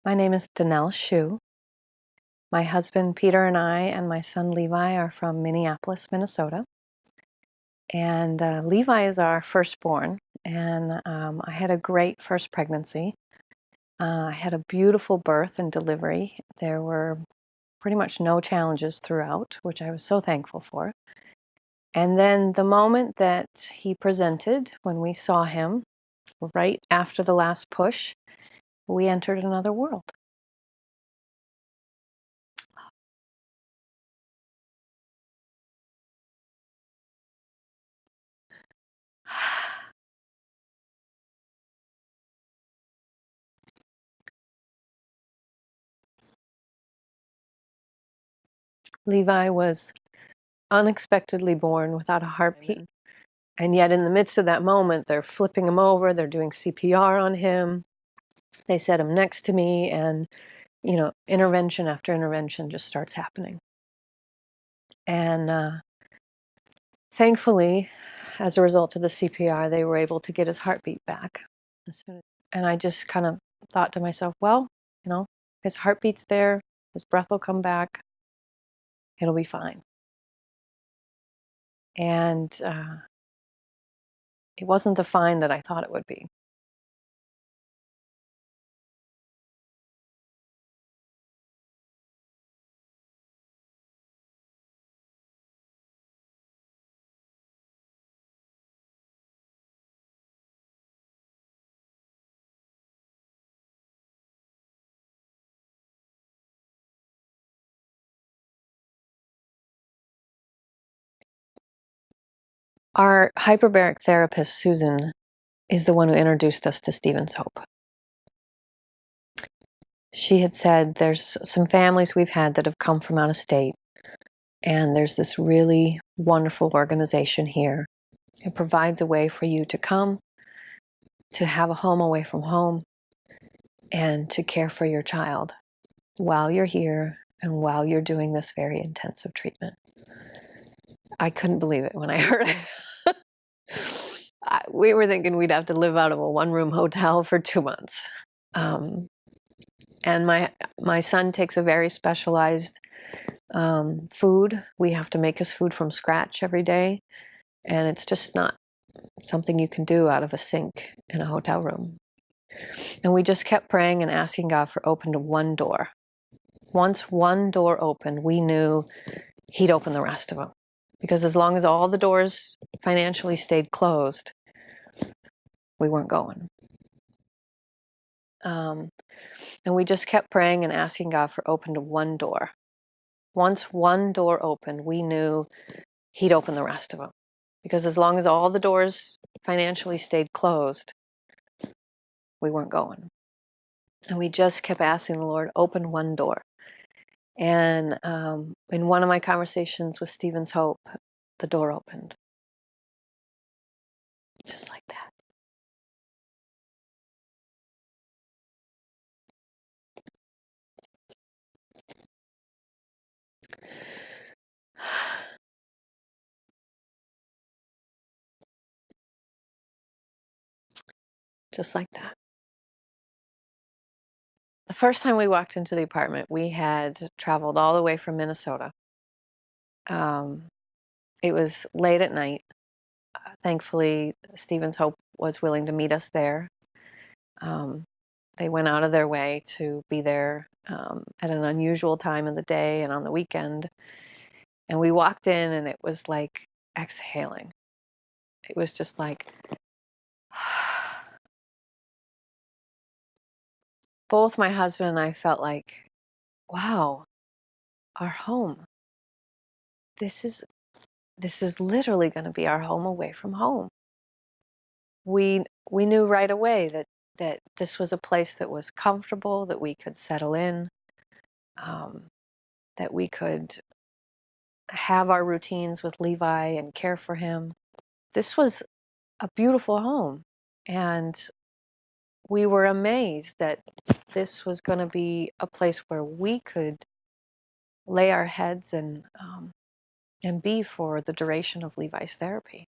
My name is Shu. My husband Peter and I and my son Levi are from Minneapolis, Minnesota. And Levi is our firstborn. And I had a great first pregnancy. I had a beautiful birth and delivery. There were pretty much no challenges throughout, which I was so thankful for. And then the moment that he presented, when we saw him, right after the last push, we entered another world. Levi was unexpectedly born without a heartbeat. And yet in the midst of that moment, they're flipping him over, they're doing CPR on him. They set him next to me, and intervention after intervention just starts happening. And thankfully, as a result of the CPR, they were able to get his heartbeat back. And I just kind of thought to myself, well, his heartbeat's there, his breath will come back, it'll be fine. And it wasn't the fine that I thought it would be. Our hyperbaric therapist, Susan, is the one who introduced us to Stephen's Hope. She had said there's some families we've had that have come from out of state, and there's this really wonderful organization here. It provides a way for you to come, to have a home away from home, and to care for your child while you're here and while you're doing this very intensive treatment. I couldn't believe it when I heard it. We were thinking we'd have to live out of a one-room hotel for 2 months. And my son takes a very specialized food. We have to make his food from scratch every day. And it's just not something you can do out of a sink in a hotel room. And we just kept praying and asking God for open to one door. Once one door opened, we knew he'd open the rest of them. Because as long as all the doors financially stayed closed, we weren't going. And we just kept praying and asking God for open to one door. Once one door opened, we knew he'd open the rest of them. Because as long as all the doors financially stayed closed, we weren't going. And we just kept asking the Lord, open one door. And in one of my conversations with Stephen's Hope, the door opened. Just like that. Just like that. The first time we walked into the apartment, we had traveled all the way from Minnesota. It was late at night. Thankfully, Stephen's Hope was willing to meet us there. They went out of their way to be there at an unusual time of the day and on the weekend. And we walked in, and it was like exhaling. It was just like, both my husband and I felt like, wow, our home. This is literally going to be our home away from home. We knew right away that this was a place that was comfortable, that we could settle in, that we could have our routines with Levi and care for him. This was a beautiful home, and we were amazed that this was going to be a place where we could lay our heads and be for the duration of Levi's therapy.